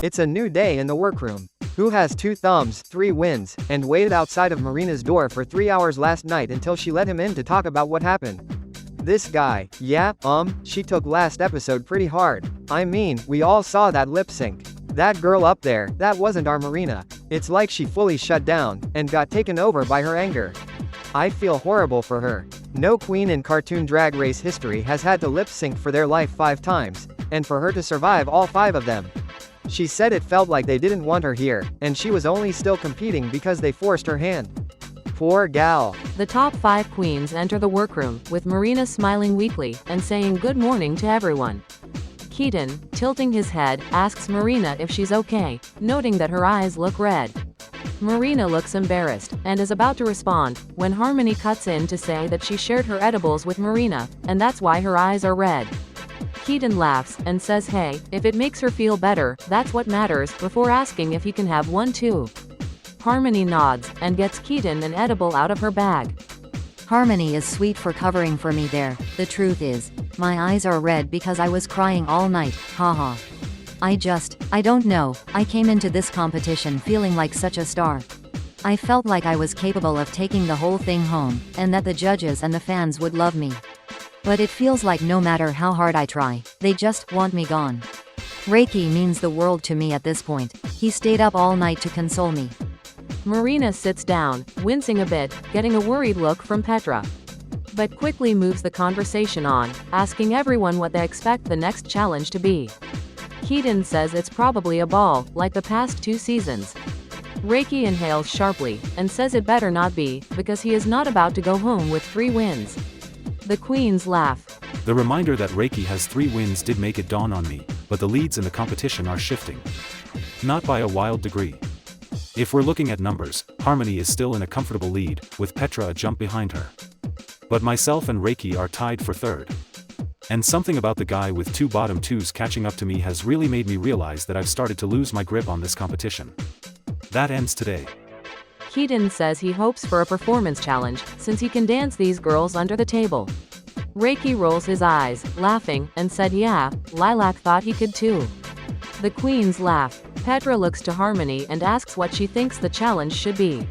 It's a new day in the workroom. Who has 2 thumbs, 3 wins, and waited outside of Marina's door for 3 hours last night until she let him in to talk about what happened? This guy, yeah, she took last episode pretty hard. I mean, we all saw that lip sync. That girl up there, that wasn't our Marina. It's like she fully shut down, and got taken over by her anger. I feel horrible for her. No queen in cartoon drag race history has had to lip sync for their life 5 times, and for her to survive all 5 of them. She said it felt like they didn't want her here, and she was only still competing because they forced her hand. Poor gal. The top 5 queens enter the workroom, with Marina smiling weakly, and saying good morning to everyone. Keaton, tilting his head, asks Marina if she's okay, noting that her eyes look red. Marina looks embarrassed, and is about to respond, when Harmony cuts in to say that she shared her edibles with Marina, and that's why her eyes are red. Keaton laughs, and says hey, if it makes her feel better, that's what matters, before asking if he can have one too. Harmony nods, and gets Keaton an edible out of her bag. Harmony is sweet for covering for me there. The truth is, my eyes are red because I was crying all night, haha. I don't know, I came into this competition feeling like such a star. I felt like I was capable of taking the whole thing home, and that the judges and the fans would love me. But it feels like no matter how hard I try, they just want me gone. Reiki means the world to me at this point. He stayed up all night to console me. Marina sits down, wincing a bit, getting a worried look from Petra. But quickly moves the conversation on, asking everyone what they expect the next challenge to be. Keaton says it's probably a ball, like the past 2 seasons. Reiki inhales sharply, and says it better not be, because he is not about to go home with 3 wins. The queens laugh. The reminder that Reiki has 3 wins did make it dawn on me, but the leads in the competition are shifting. Not by a wild degree. If we're looking at numbers, Harmony is still in a comfortable lead, with Petra a jump behind her. But myself and Reiki are tied for 3rd. And something about the guy with 2 bottom 2s catching up to me has really made me realize that I've started to lose my grip on this competition. That ends today. Keaton says he hopes for a performance challenge, since he can dance these girls under the table. Reiki rolls his eyes, laughing, and said yeah, Lilac thought he could too. The queens laugh. Petra looks to Harmony and asks what she thinks the challenge should be.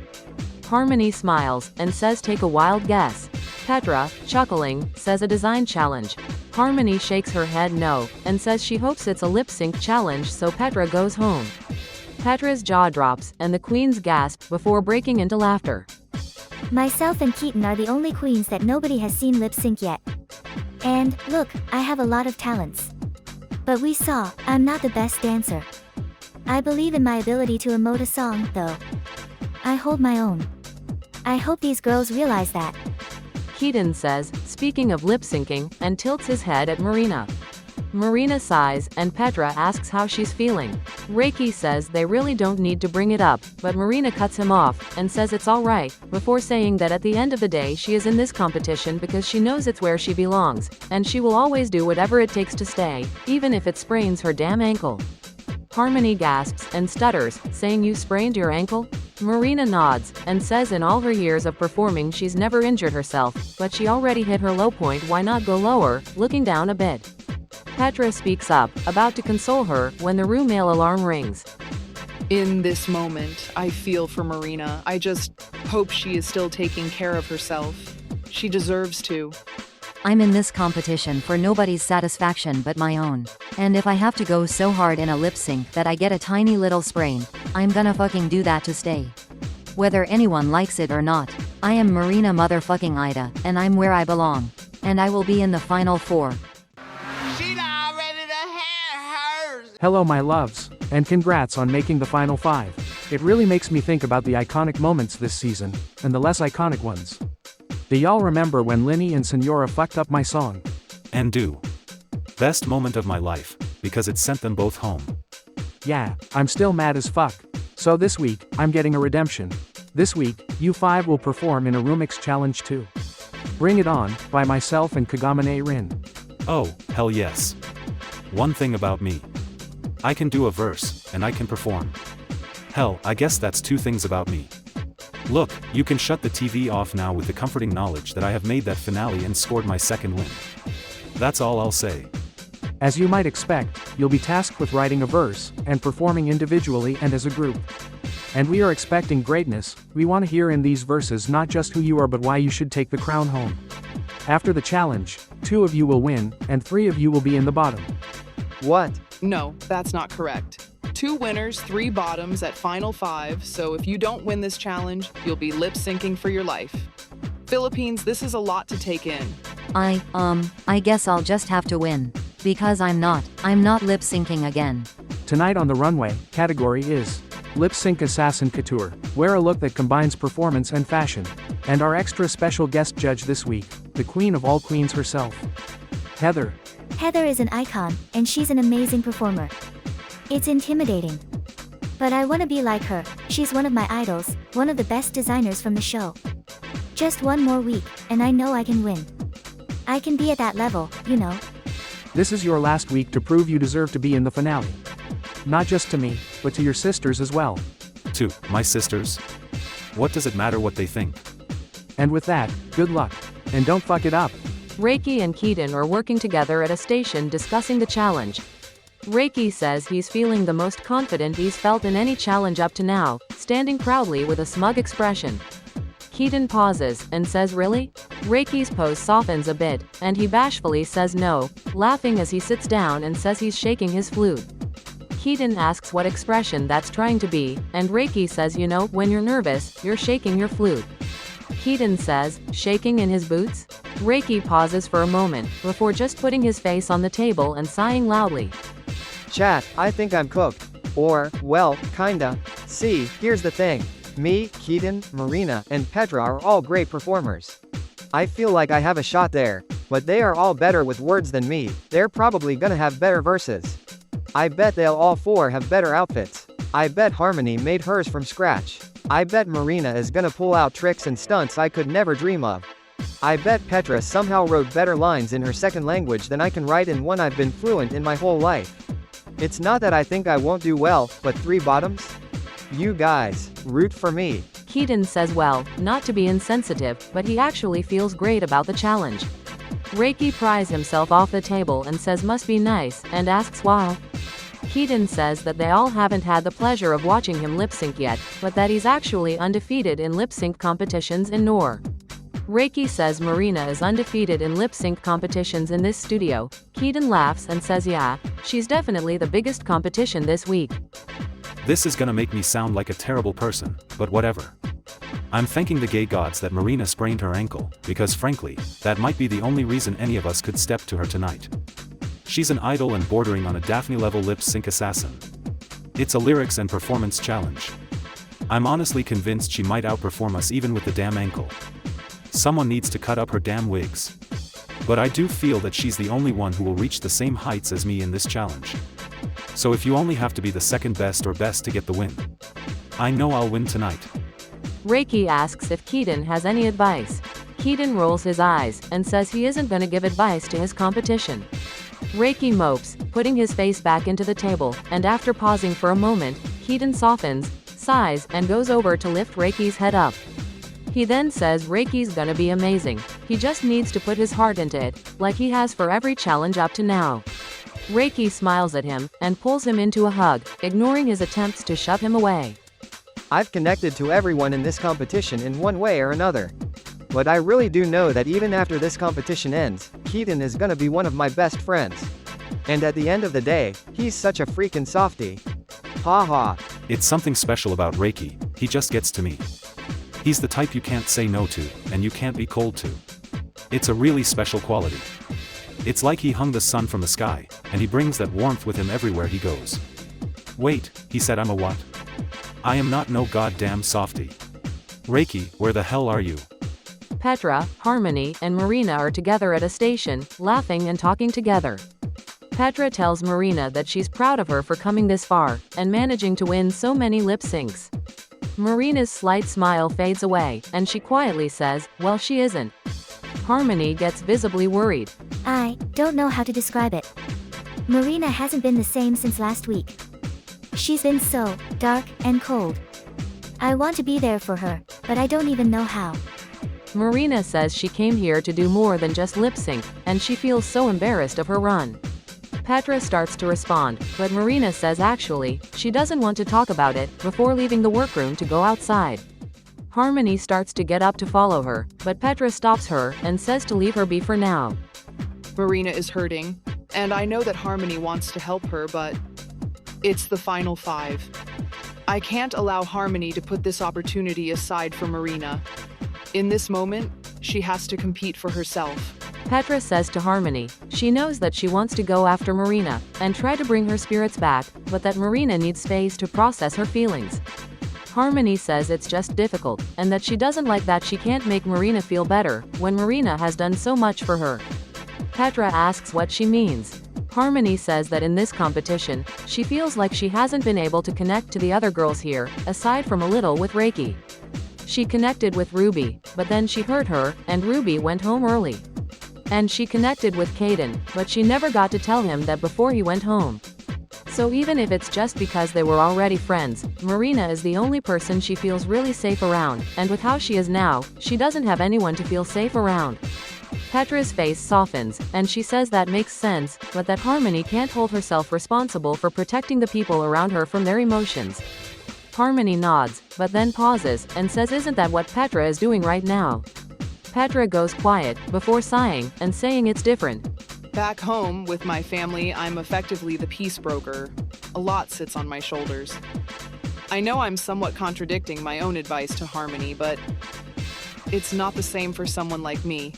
Harmony smiles, and says take a wild guess. Petra, chuckling, says a design challenge. Harmony shakes her head no, and says she hopes it's a lip sync challenge, so Petra goes home. Petra's jaw drops, and the queens gasp before breaking into laughter. Myself and Keaton are the only queens that nobody has seen lip sync yet. And, look, I have a lot of talents. But we saw, I'm not the best dancer. I believe in my ability to emote a song, though. I hold my own. I hope these girls realize that. Keaton says, speaking of lip syncing, and tilts his head at Marina. Marina sighs, and Petra asks how she's feeling. Reiki says they really don't need to bring it up, but Marina cuts him off, and says it's alright, before saying that at the end of the day she is in this competition because she knows it's where she belongs, and she will always do whatever it takes to stay, even if it sprains her damn ankle. Harmony gasps, and stutters, saying you sprained your ankle? Marina nods, and says in all her years of performing she's never injured herself, but she already hit her low point, why not go lower, looking down a bit. Petra speaks up, about to console her, when the room mail alarm rings. In this moment, I feel for Marina. I just hope she is still taking care of herself. She deserves to. I'm in this competition for nobody's satisfaction but my own. And if I have to go so hard in a lip sync that I get a tiny little sprain, I'm gonna fucking do that to stay. Whether anyone likes it or not, I am Marina motherfucking Ida, and I'm where I belong. And I will be in the final 4. Hello my loves, and congrats on making the final 5. It really makes me think about the iconic moments this season, and the less iconic ones. Do y'all remember when Linny and Senora fucked up my song? And do. Best moment of my life, because it sent them both home. Yeah, I'm still mad as fuck. So this week, I'm getting a redemption. This week, you 5 will perform in a Rumix Challenge 2. Bring It On, by myself and Kagamane Rin. Oh, hell yes. One thing about me. I can do a verse, and I can perform. Hell, I guess that's 2 things about me. Look, you can shut the TV off now with the comforting knowledge that I have made that finale and scored my 2nd win. That's all I'll say. As you might expect, you'll be tasked with writing a verse, and performing individually and as a group. And we are expecting greatness. We want to hear in these verses not just who you are but why you should take the crown home. After the challenge, 2 of you will win, and 3 of you will be in the bottom. What? No, that's not correct. 2 winners, 3 bottoms at final 5, so if you don't win this challenge, you'll be lip-syncing for your life. Philippines, this is a lot to take in. I guess I'll just have to win. Because I'm not lip syncing again. Tonight on the runway, category is Lip Sync Assassin Couture. Wear a look that combines performance and fashion. And our extra special guest judge this week, the queen of all queens herself, Heather. Heather is an icon, and she's an amazing performer. It's intimidating. But I want to be like her. She's one of my idols, one of the best designers from the show. Just one more week, and I know I can win. I can be at that level, you know. This is your last week to prove you deserve to be in the finale. Not just to me, but to your sisters as well. To my sisters? What does it matter what they think? And with that, good luck. And don't fuck it up. Reiki and Keaton are working together at a station discussing the challenge. Reiki says he's feeling the most confident he's felt in any challenge up to now, standing proudly with a smug expression. Keaton pauses and says, "Really?" Reiki's pose softens a bit, and he bashfully says no, laughing as he sits down and says he's shaking his flute. Keaton asks what expression that's trying to be, and Reiki says, "You know, when you're nervous, you're shaking your flute." Keaton says, "Shaking in his boots?" Reiki pauses for a moment, before just putting his face on the table and sighing loudly. Chat, I think I'm cooked. Or, well, kinda. See, here's the thing. Me, Keaton, Marina, and Petra are all great performers. I feel like I have a shot there, but they are all better with words than me. They're probably gonna have better verses. I bet they'll all 4 have better outfits. I bet Harmony made hers from scratch. I bet Marina is gonna pull out tricks and stunts I could never dream of. I bet Petra somehow wrote better lines in her second language than I can write in one I've been fluent in my whole life. It's not that I think I won't do well, but 3 bottoms? You guys, root for me. Keaton says well, not to be insensitive, but he actually feels great about the challenge. Reiki pries himself off the table and says must be nice, and asks why. Keaton says that they all haven't had the pleasure of watching him lip-sync yet, but that he's actually undefeated in lip-sync competitions in Noor. Reiki says Marina is undefeated in lip-sync competitions in this studio. Keaton laughs and says yeah, she's definitely the biggest competition this week. This is gonna make me sound like a terrible person, but whatever. I'm thanking the gay gods that Marina sprained her ankle, because frankly, that might be the only reason any of us could step to her tonight. She's an idol and bordering on a Daphne-level lip-sync assassin. It's a lyrics and performance challenge. I'm honestly convinced she might outperform us even with the damn ankle. Someone needs to cut up her damn wigs. But I do feel that she's the only one who will reach the same heights as me in this challenge. So if you only have to be the second best or best to get the win, I know I'll win tonight. Reiki asks if Keaton has any advice. Keaton rolls his eyes and says he isn't gonna give advice to his competition. Reiki mopes, putting his face back into the table, and after pausing for a moment, Keaton softens, sighs, and goes over to lift Reiki's head up. He then says Reiki's gonna be amazing, he just needs to put his heart into it, like he has for every challenge up to now. Reiki smiles at him, and pulls him into a hug, ignoring his attempts to shove him away. I've connected to everyone in this competition in one way or another. But I really do know that even after this competition ends, Keaton is gonna be one of my best friends. And at the end of the day, he's such a freaking softie. Ha ha. It's something special about Reiki, he just gets to me. He's the type you can't say no to, and you can't be cold to. It's a really special quality. It's like he hung the sun from the sky, and he brings that warmth with him everywhere he goes. Wait, he said I'm a what? I am not no goddamn softie. Reiki, where the hell are you? Petra, Harmony, and Marina are together at a station, laughing and talking together. Petra tells Marina that she's proud of her for coming this far, and managing to win so many lip syncs. Marina's slight smile fades away, and she quietly says, well, she isn't. Harmony gets visibly worried. I don't know how to describe it. Marina hasn't been the same since last week. She's been so dark and cold. I want to be there for her, but I don't even know how. Marina says she came here to do more than just lip sync, and she feels so embarrassed of her run. Petra starts to respond, but Marina says actually, she doesn't want to talk about it, before leaving the workroom to go outside. Harmony starts to get up to follow her, but Petra stops her, and says to leave her be for now. Marina is hurting, and I know that Harmony wants to help her, but it's the final 5. I can't allow Harmony to put this opportunity aside for Marina. In this moment, she has to compete for herself. Petra says to Harmony, she knows that she wants to go after Marina, and try to bring her spirits back, but that Marina needs space to process her feelings. Harmony says it's just difficult, and that she doesn't like that she can't make Marina feel better, when Marina has done so much for her. Petra asks what she means. Harmony says that in this competition, she feels like she hasn't been able to connect to the other girls here, aside from a little with Reiki. She connected with Ruby, but then she hurt her, and Ruby went home early. And she connected with Caden, but she never got to tell him that before he went home. So even if it's just because they were already friends, Marina is the only person she feels really safe around, and with how she is now, she doesn't have anyone to feel safe around. Petra's face softens, and she says that makes sense, but that Harmony can't hold herself responsible for protecting the people around her from their emotions. Harmony nods, but then pauses, and says isn't that what Petra is doing right now? Petra goes quiet, before sighing, and saying it's different. Back home, with my family, I'm effectively the peace broker. A lot sits on my shoulders. I know I'm somewhat contradicting my own advice to Harmony, but it's not the same for someone like me.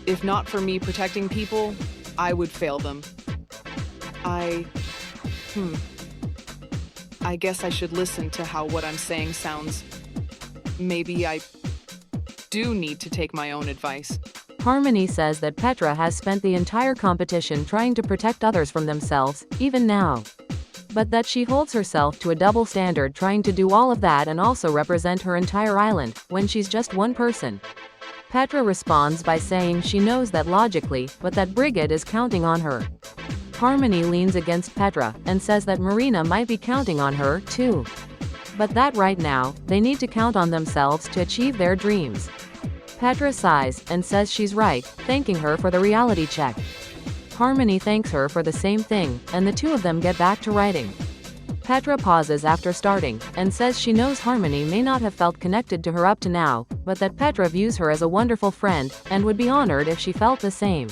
If not for me protecting people, I would fail them. I guess I should listen to how what I'm saying sounds. Maybe I do need to take my own advice. Harmony says that Petra has spent the entire competition trying to protect others from themselves, even now. But that she holds herself to a double standard trying to do all of that and also represent her entire island, when she's just one person. Petra responds by saying she knows that logically, but that Brigid is counting on her. Harmony leans against Petra, and says that Marina might be counting on her, too. But that right now, they need to count on themselves to achieve their dreams. Petra sighs, and says she's right, thanking her for the reality check. Harmony thanks her for the same thing, and the two of them get back to writing. Petra pauses after starting, and says she knows Harmony may not have felt connected to her up to now, but that Petra views her as a wonderful friend, and would be honored if she felt the same.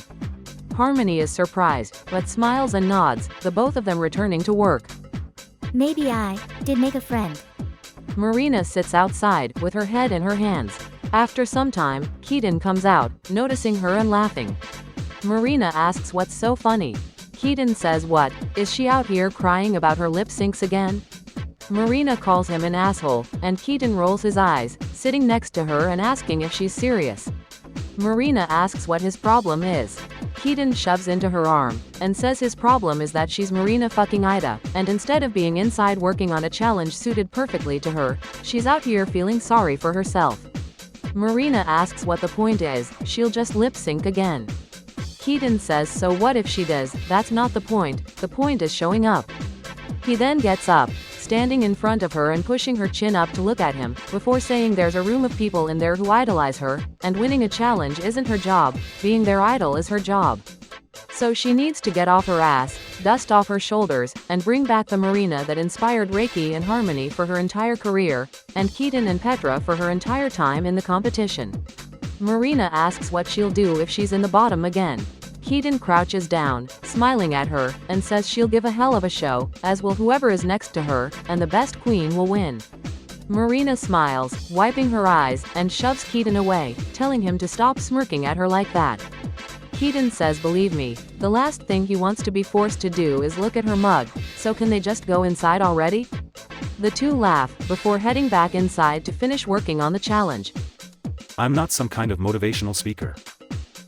Harmony is surprised, but smiles and nods, the both of them returning to work. Maybe I did make a friend. Marina sits outside, with her head in her hands. After some time, Keaton comes out, noticing her and laughing. Marina asks what's so funny. Keaton says what, is she out here crying about her lip syncs again? Marina calls him an asshole, and Keaton rolls his eyes, sitting next to her and asking if she's serious. Marina asks what his problem is. Keaton shoves into her arm, and says his problem is that she's Marina fucking Ida, and instead of being inside working on a challenge suited perfectly to her, she's out here feeling sorry for herself. Marina asks what the point is, she'll just lip sync again. Keaton says so what if she does, that's not the point is showing up. He then gets up, standing in front of her and pushing her chin up to look at him, before saying there's a room of people in there who idolize her, and winning a challenge isn't her job, being their idol is her job. So she needs to get off her ass, dust off her shoulders, and bring back the Marina that inspired Reiki and Harmony for her entire career, and Keaton and Petra for her entire time in the competition. Marina asks what she'll do if she's in the bottom again. Keaton crouches down, smiling at her, and says she'll give a hell of a show, as will whoever is next to her, and the best queen will win. Marina smiles, wiping her eyes, and shoves Keaton away, telling him to stop smirking at her like that. Keaton says believe me, the last thing he wants to be forced to do is look at her mug, so can they just go inside already? The two laugh, before heading back inside to finish working on the challenge. I'm not some kind of motivational speaker.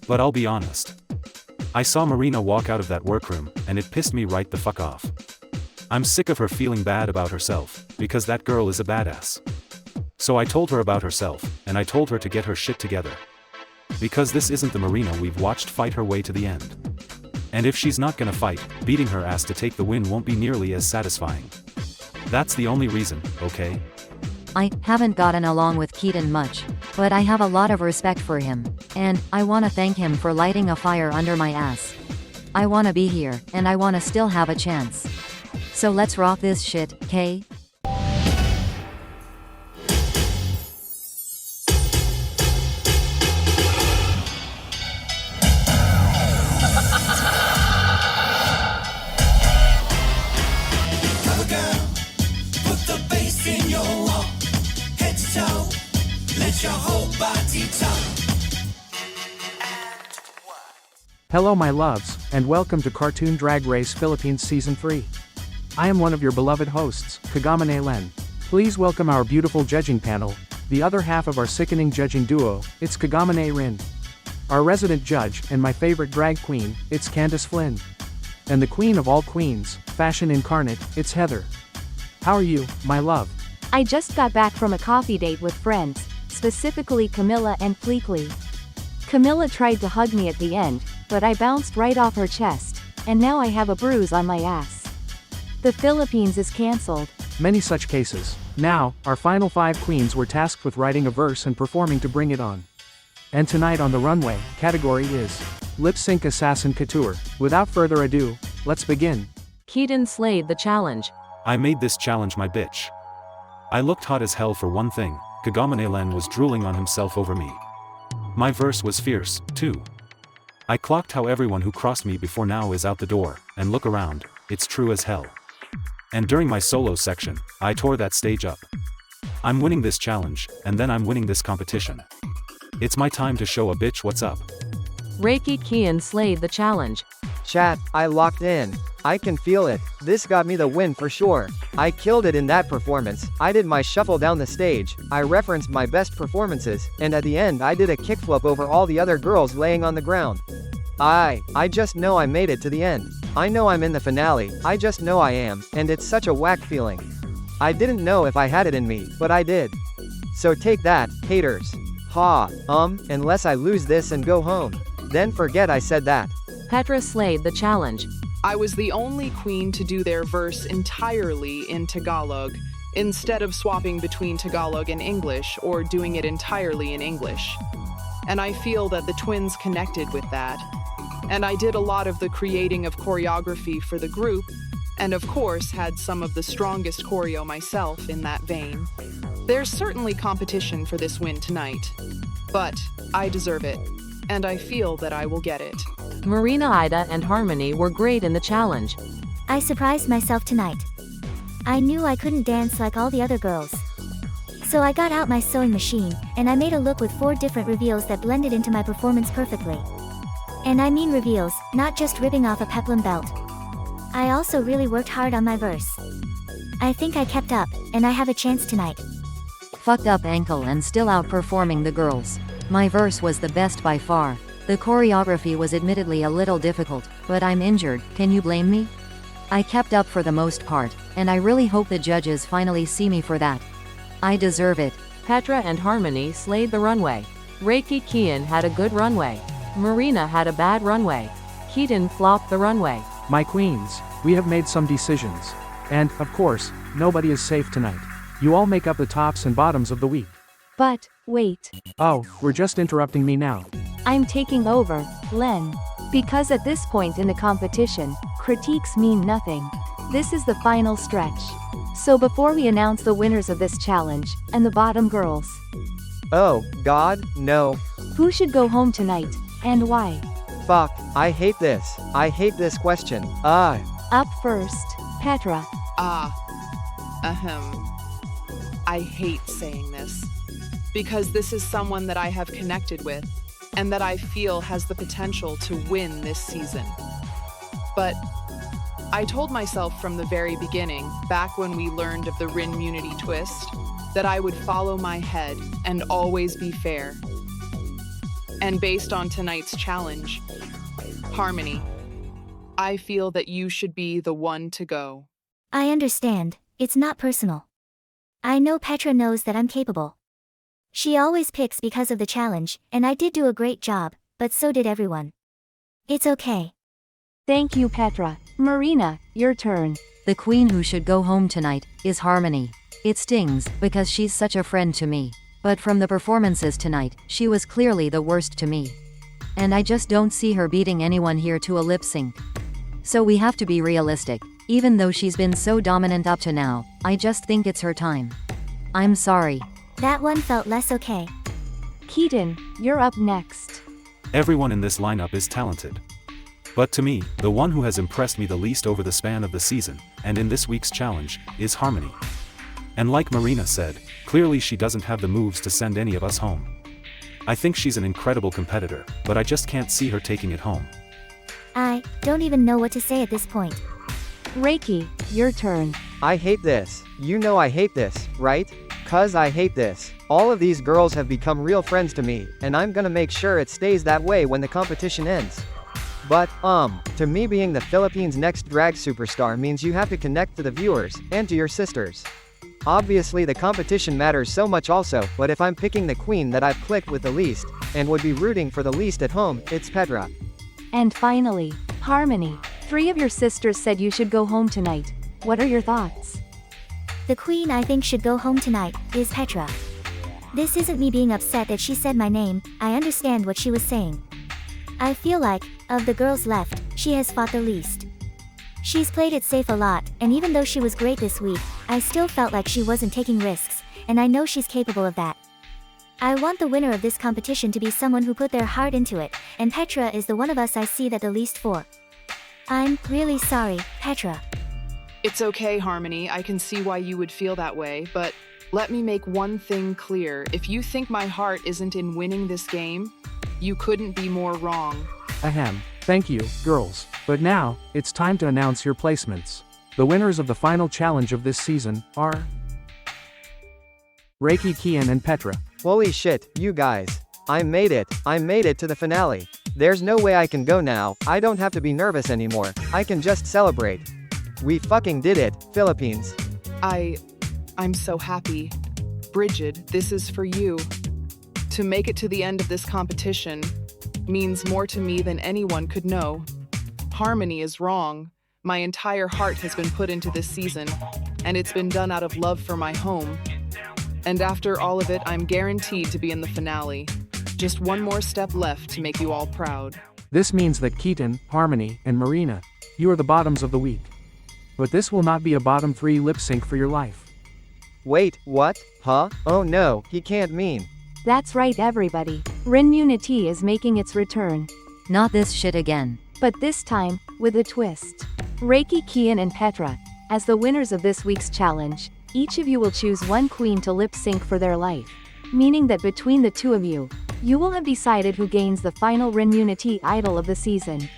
But I'll be honest. I saw Marina walk out of that workroom, and it pissed me right the fuck off. I'm sick of her feeling bad about herself, because that girl is a badass. So I told her about herself, and I told her to get her shit together. Because this isn't the Marina we've watched fight her way to the end. And if she's not gonna fight, beating her ass to take the win won't be nearly as satisfying. That's the only reason, okay? I haven't gotten along with Keaton much, but I have a lot of respect for him, and I want to thank him for lighting a fire under my ass. I wanna be here, and I wanna still have a chance. So let's rock this shit, K? Hello my loves, and welcome to Cartoon Drag Race Philippines Season 3. I am one of your beloved hosts, Kagamane Len. Please welcome our beautiful judging panel, the other half of our sickening judging duo, it's Kagamane Rin. Our resident judge, and my favorite drag queen, it's Candace Flynn. And the queen of all queens, fashion incarnate, it's Heather. How are you, my love? I just got back from a coffee date with friends, specifically Camilla and Pleakley. Camilla tried to hug me at the end, but I bounced right off her chest, and now I have a bruise on my ass. The Philippines is cancelled. Many such cases. Now, our final 5 queens were tasked with writing a verse and performing to bring it on. And tonight on the runway, category is Lip Sync Assassin Couture. Without further ado, let's begin. Keaton slayed the challenge. I made this challenge my bitch. I looked hot as hell for one thing, Kagamane Len was drooling on himself over me. My verse was fierce, too. I clocked how everyone who crossed me before now is out the door, and look around, it's true as hell. And during my solo section, I tore that stage up. I'm winning this challenge, and then I'm winning this competition. It's my time to show a bitch what's up. Reiki Kian slayed the challenge. Chat, I locked in. I can feel it. This got me the win for sure. I killed it in that performance. I did my shuffle down the stage. I referenced my best performances, and at the end I did a kickflip over all the other girls laying on the ground. I just know I made it to the end. I know I'm in the finale, I just know I am, and it's such a whack feeling. I didn't know if I had it in me, but I did. So take that, haters. Unless I lose this and go home. Then forget I said that. Petra slayed the challenge. I was the only queen to do their verse entirely in Tagalog, instead of swapping between Tagalog and English or doing it entirely in English. And I feel that the twins connected with that. And I did a lot of the creating of choreography for the group, and of course had some of the strongest choreo myself in that vein. There's certainly competition for this win tonight, but I deserve it, and I feel that I will get it. Marina, Ida, and Harmony were great in the challenge. I surprised myself tonight. I knew I couldn't dance like all the other girls. So I got out my sewing machine, and I made a look with 4 different reveals that blended into my performance perfectly. And I mean reveals, not just ripping off a peplum belt. I also really worked hard on my verse. I think I kept up, and I have a chance tonight. Fucked up ankle and still outperforming the girls. My verse was the best by far. The choreography was admittedly a little difficult, but I'm injured, can you blame me? I kept up for the most part, and I really hope the judges finally see me for that. I deserve it. Petra and Harmony slayed the runway. Reiki Kian had a good runway. Marina had a bad runway. Keaton flopped the runway. My queens, we have made some decisions. And, of course, nobody is safe tonight. You all make up the tops and bottoms of the week. But, wait. Oh, we're just interrupting me now. I'm taking over, Len. Because at this point in the competition, critiques mean nothing. This is the final stretch. So before we announce the winners of this challenge, and the bottom girls, Oh, God, no. who should go home tonight, and why? Fuck, I hate this. I hate this question. Up first, Petra. I hate saying this, because this is someone that I have connected with, and that I feel has the potential to win this season. But I told myself from the very beginning, back when we learned of the Rinmunity twist, that I would follow my head and always be fair. And based on tonight's challenge, Harmony, I feel that you should be the one to go. I understand, it's not personal. I know Petra knows that I'm capable. She always picks because of the challenge, and I did do a great job, but so did everyone. It's okay. Thank you, Petra. Marina, your turn. The queen who should go home tonight is Harmony. It stings, because she's such a friend to me. But from the performances tonight, she was clearly the worst to me. And I just don't see her beating anyone here to a lip sync. So we have to be realistic. Even though she's been so dominant up to now, I just think it's her time. I'm sorry. That one felt less okay. Keaton, you're up next. Everyone in this lineup is talented. But to me, the one who has impressed me the least over the span of the season, and in this week's challenge, is Harmony. And like Marina said, clearly she doesn't have the moves to send any of us home. I think she's an incredible competitor, but I just can't see her taking it home. I don't even know what to say at this point. Reiki, your turn. I hate this. You know I hate this, right? 'Cause I hate this. All of these girls have become real friends to me, and I'm gonna make sure it stays that way when the competition ends. But, to me being the Philippines' next drag superstar means you have to connect to the viewers, and to your sisters. Obviously the competition matters so much also, but if I'm picking the queen that I've clicked with the least, and would be rooting for the least at home, it's Petra. And finally, Harmony. 3 of your sisters said you should go home tonight. What are your thoughts? The queen I think should go home tonight is Petra. This isn't me being upset that she said my name, I understand what she was saying. I feel like, of the girls left, she has fought the least. She's played it safe a lot, and even though she was great this week, I still felt like she wasn't taking risks, and I know she's capable of that. I want the winner of this competition to be someone who put their heart into it, and Petra is the one of us I see that the least for. I'm really sorry, Petra. It's okay, Harmony. I can see why you would feel that way, but let me make one thing clear. If you think my heart isn't in winning this game, you couldn't be more wrong. Ahem. Thank you, girls. But now, it's time to announce your placements. The winners of the final challenge of this season are Reiki, Kian, and Petra. Holy shit, you guys. I made it to the finale. There's no way I can go now, I don't have to be nervous anymore, I can just celebrate. We fucking did it, Philippines. I'm so happy. Bridget, this is for you. To make it to the end of this competition means more to me than anyone could know. Harmony is wrong. My entire heart has been put into this season, and it's been done out of love for my home. And after all of it, I'm guaranteed to be in the finale. Just one more step left to make you all proud. This means that Keaton, Harmony, and Marina, you are the bottoms of the week. But this will not be a bottom 3 lip sync for your life. Wait, what? Huh? Oh no, he can't mean. That's right, everybody. Renmunity is making its return. Not this shit again. But this time, with a twist. Reiki, Kian, and Petra, as the winners of this week's challenge, each of you will choose one queen to lip sync for their life. Meaning that between the two of you, you will have decided who gains the final Renmunity idol of the season.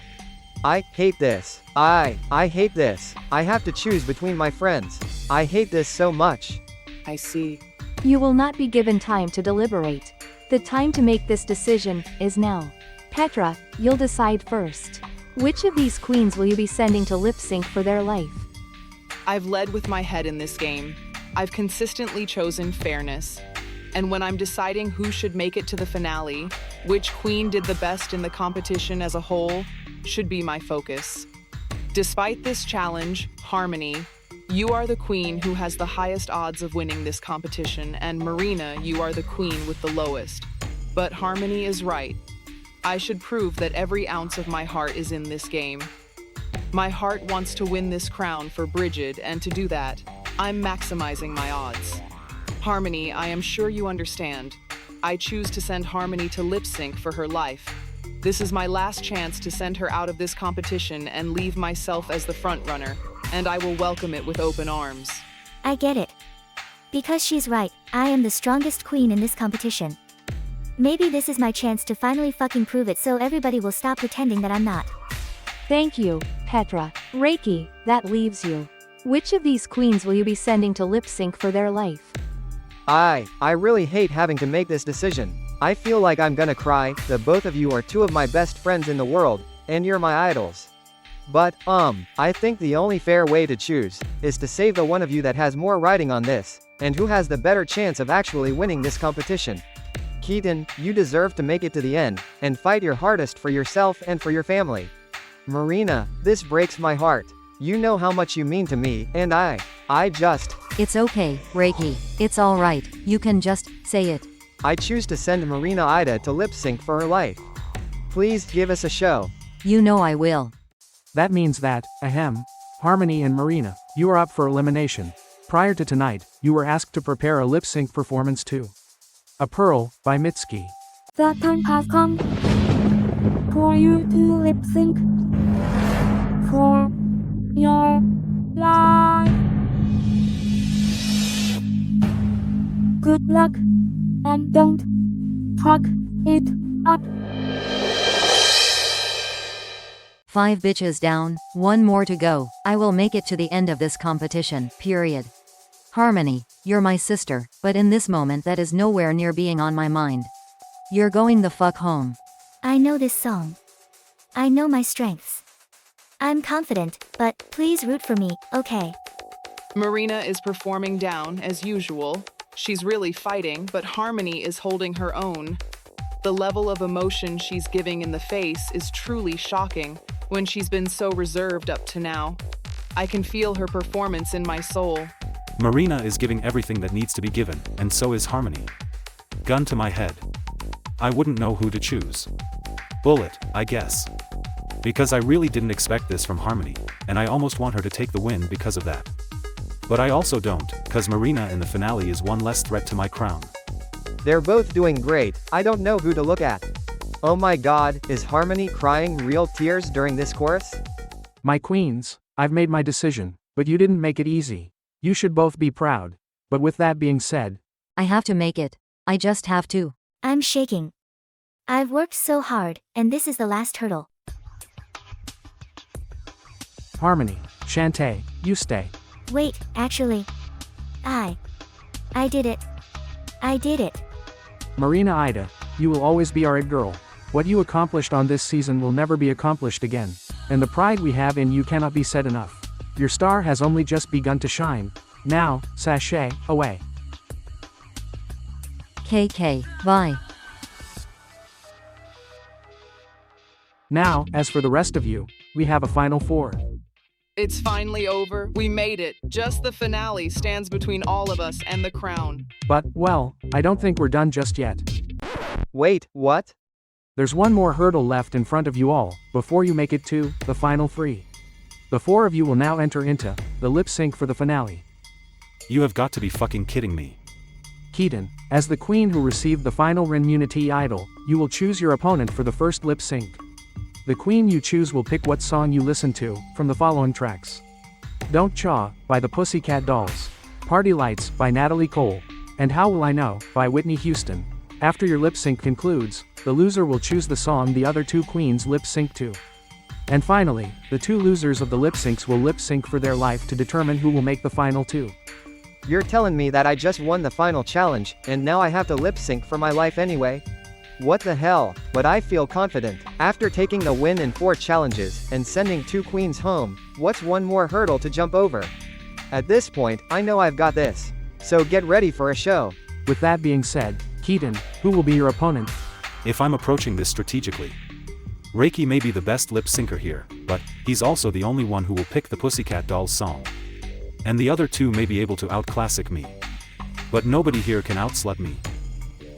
I hate this. I hate this. I have to choose between my friends. I hate this so much. I see. You will not be given time to deliberate. The time to make this decision is now. Petra, you'll decide first. Which of these queens will you be sending to lip sync for their life? I've led with my head in this game. I've consistently chosen fairness. And when I'm deciding who should make it to the finale, which queen did the best in the competition as a whole, should be my focus. Despite this challenge, Harmony, you are the queen who has the highest odds of winning this competition, and Marina, you are the queen with the lowest. But Harmony is right. I should prove that every ounce of my heart is in this game. My heart wants to win this crown for Bridget, and to do that, I'm maximizing my odds. Harmony, I am sure you understand. I choose to send Harmony to lip sync for her life. This is my last chance to send her out of this competition and leave myself as the front runner, and I will welcome it with open arms. I get it. Because she's right, I am the strongest queen in this competition. Maybe this is my chance to finally fucking prove it so everybody will stop pretending that I'm not. Thank you, Petra. Reiki, that leaves you. Which of these queens will you be sending to lip sync for their life? I really hate having to make this decision. I feel like I'm gonna cry. The both of you are two of my best friends in the world, and you're my idols. But, I think the only fair way to choose is to save the one of you that has more riding on this, and who has the better chance of actually winning this competition. Keaton, you deserve to make it to the end, and fight your hardest for yourself and for your family. Marina, this breaks my heart. You know how much you mean to me, and I just... It's okay, Reiki. It's alright, you can just say it. I choose to send Marina Ida to lip sync for her life. Please give us a show. You know I will. That means that, ahem, Harmony and Marina, you are up for elimination. Prior to tonight, you were asked to prepare a lip-sync performance to A Pearl, by Mitski. The time has come for you to lip sync for your life. Good luck, and don't fuck it up. 5 bitches down, 1 more to go. I will make it to the end of this competition, period. Harmony, you're my sister, but in this moment that is nowhere near being on my mind. You're going the fuck home. I know this song. I know my strengths. I'm confident, but please root for me, okay? Marina is performing down as usual. She's really fighting, but Harmony is holding her own. The level of emotion she's giving in the face is truly shocking when she's been so reserved up to now. I can feel her performance in my soul. Marina is giving everything that needs to be given, and so is Harmony. Gun to my head. I wouldn't know who to choose. Bullet, I guess. Because I really didn't expect this from Harmony, and I almost want her to take the win because of that. But I also don't, cause Marina in the finale is one less threat to my crown. They're both doing great, I don't know who to look at. Oh my god, is Harmony crying real tears during this chorus? My queens, I've made my decision, but you didn't make it easy. You should both be proud. But with that being said, I have to make it. I just have to. I'm shaking. I've worked so hard, and this is the last hurdle. Harmony, Shantae, you stay. Wait, actually. I did it. I did it. Marina Ida, you will always be our it girl. What you accomplished on this season will never be accomplished again. And the pride we have in you cannot be said enough. Your star has only just begun to shine. Now, sashay, away. KK, bye. Now, as for the rest of you, we have a final 4. It's finally over. We made it. Just the finale stands between all of us and the crown. But, well, I don't think we're done just yet. Wait, what? There's one more hurdle left in front of you all, before you make it to the final 3. The 4 of you will now enter into the lip sync for the finale. You have got to be fucking kidding me. Keaton, as the queen who received the final Renmunity idol, you will choose your opponent for the first lip sync. The queen you choose will pick what song you listen to, from the following tracks. Don't Chaw, by the Pussycat Dolls. Party Lights, by Natalie Cole. And How Will I Know, by Whitney Houston. After your lip sync concludes, the loser will choose the song the other 2 queens lip sync to. And finally, the 2 losers of the lip syncs will lip sync for their life to determine who will make the final 2. You're telling me that I just won the final challenge, and now I have to lip sync for my life anyway? What the hell? But I feel confident. After taking the win in 4 challenges, and sending 2 queens home, what's one more hurdle to jump over? At this point, I know I've got this. So get ready for a show. With that being said, Keaton, who will be your opponent? If I'm approaching this strategically, Reiki may be the best lip syncer here, but he's also the only one who will pick the Pussycat Dolls song. And the other 2 may be able to out-classic me. But nobody here can out-slut me.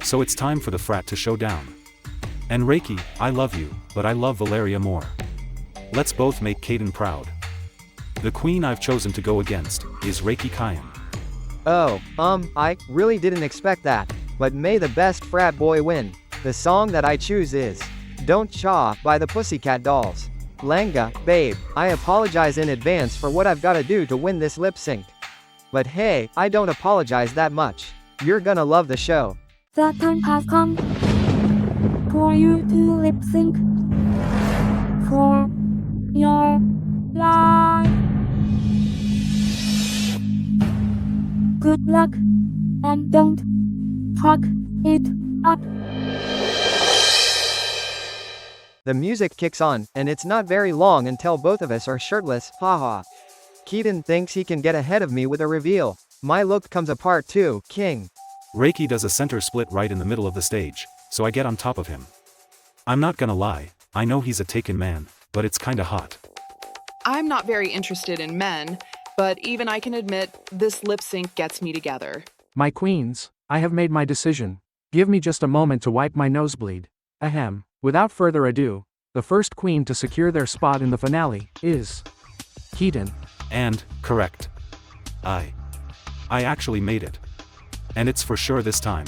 So it's time for the frat to show down. And Reiki, I love you, but I love Valeria more. Let's both make Kaden proud. The queen I've chosen to go against is Reiki Kayan. Oh, I really didn't expect that. But may the best frat boy win. The song that I choose is Don't Chaw by the Pussycat Dolls. Langa, babe, I apologize in advance for what I've gotta do to win this lip sync. But hey, I don't apologize that much. You're gonna love the show. The time has come for you to lip sync for your life. Good luck, and don't fuck it up. The music kicks on, and it's not very long until both of us are shirtless, haha. Keaton thinks he can get ahead of me with a reveal. My look comes apart too, king. Reiki does a center split right in the middle of the stage, so I get on top of him. I'm not gonna lie, I know he's a taken man, but it's kinda hot. I'm not very interested in men, but even I can admit this lip sync gets me together. My queens, I have made my decision. Give me just a moment to wipe my nosebleed. Ahem. Without further ado, the first queen to secure their spot in the finale is Keaton. And, correct. I actually made it. And it's for sure this time.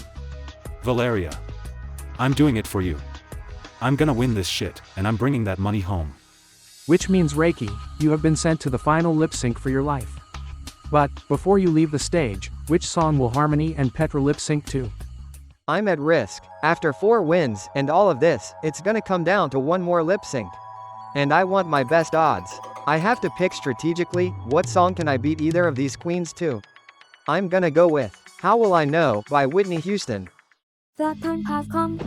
Valeria. I'm doing it for you. I'm gonna win this shit, and I'm bringing that money home. Which means Reiki, you have been sent to the final lip sync for your life. But, before you leave the stage, which song will Harmony and Petra lip sync to? I'm at risk. After 4 wins and all of this, it's gonna come down to one more lip sync. And I want my best odds. I have to pick strategically, what song can I beat either of these queens to? I'm gonna go with How Will I Know by Whitney Houston. The time has come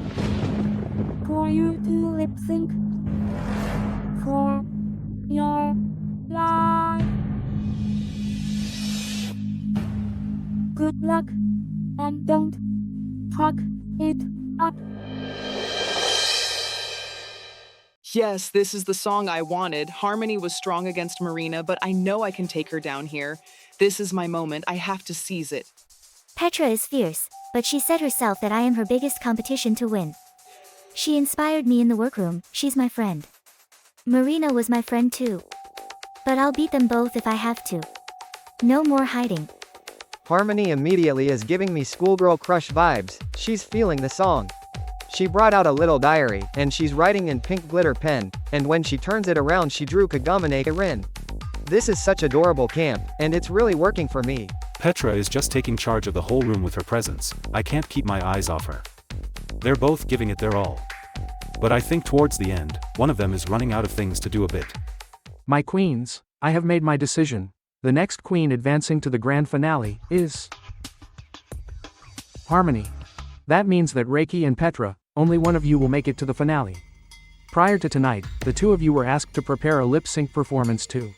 for you to lip sync for your life. Good luck, and don't fuck it up. Yes, this is the song I wanted. Harmony was strong against Marina, but I know I can take her down here. This is my moment. I have to seize it. Petra is fierce, but she said herself that I am her biggest competition to win. She inspired me in the workroom. She's my friend. Marina was my friend too. But I'll beat them both if I have to. No more hiding. Harmony immediately is giving me schoolgirl crush vibes. She's feeling the song. She brought out a little diary, and she's writing in pink glitter pen, and when she turns it around she drew Kagamane Rin. This is such adorable camp, and it's really working for me. Petra is just taking charge of the whole room with her presence. I can't keep my eyes off her. They're both giving it their all. But I think towards the end, one of them is running out of things to do a bit. My queens, I have made my decision. The next queen advancing to the grand finale is Harmony. That means that Reiki and Petra, only one of you will make it to the finale. Prior to tonight, the two of you were asked to prepare a lip sync performance to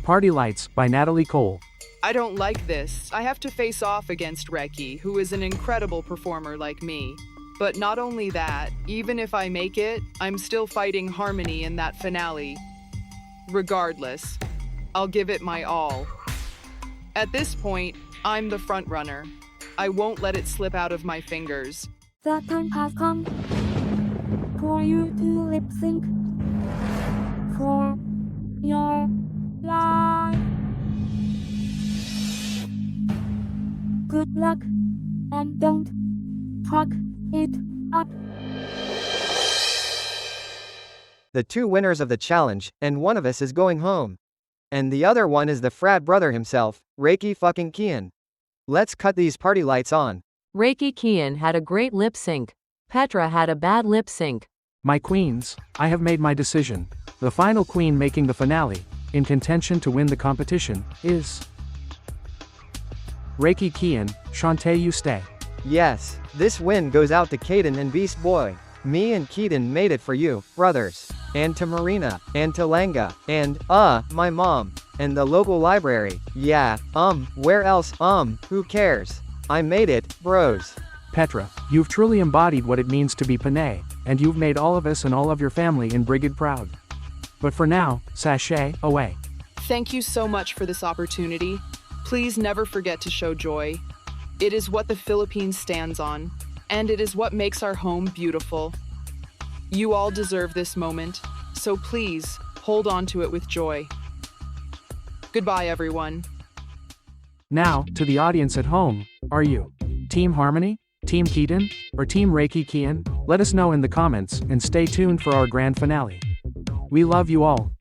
Party Lights by Natalie Cole. I don't like this. I have to face off against Reiki, who is an incredible performer like me. But not only that, even if I make it, I'm still fighting Harmony in that finale. Regardless, I'll give it my all. At this point, I'm the front runner. I won't let it slip out of my fingers. The time has come for you to lip sync for your life. Good luck, and don't fuck it up. The 2 winners of the challenge, and one of us is going home. And the other one is the frat brother himself, Reiki fucking Kian. Let's cut these party lights on. Reiki Kian had a great lip sync. Petra had a bad lip sync. My queens, I have made my decision. The final queen making the finale, in contention to win the competition, is Reiki Kian. Shantae, you stay. Yes, this win goes out to Kaden and Beast Boy. Me and Keaton made it for you, brothers. And to Marina, and to Langa, and, my mom, and the local library. Yeah, where else, who cares? I made it, bros. Petra, you've truly embodied what it means to be Panay, and you've made all of us and all of your family in Brigid proud. But for now, sashay away. Thank you so much for this opportunity. Please never forget to show joy. It is what the Philippines stands on, and it is what makes our home beautiful. You all deserve this moment, so please, hold on to it with joy. Goodbye, everyone. Now, to the audience at home, are you Team Harmony, Team Keaton, or Team Reiki Kian? Let us know in the comments, and stay tuned for our grand finale. We love you all.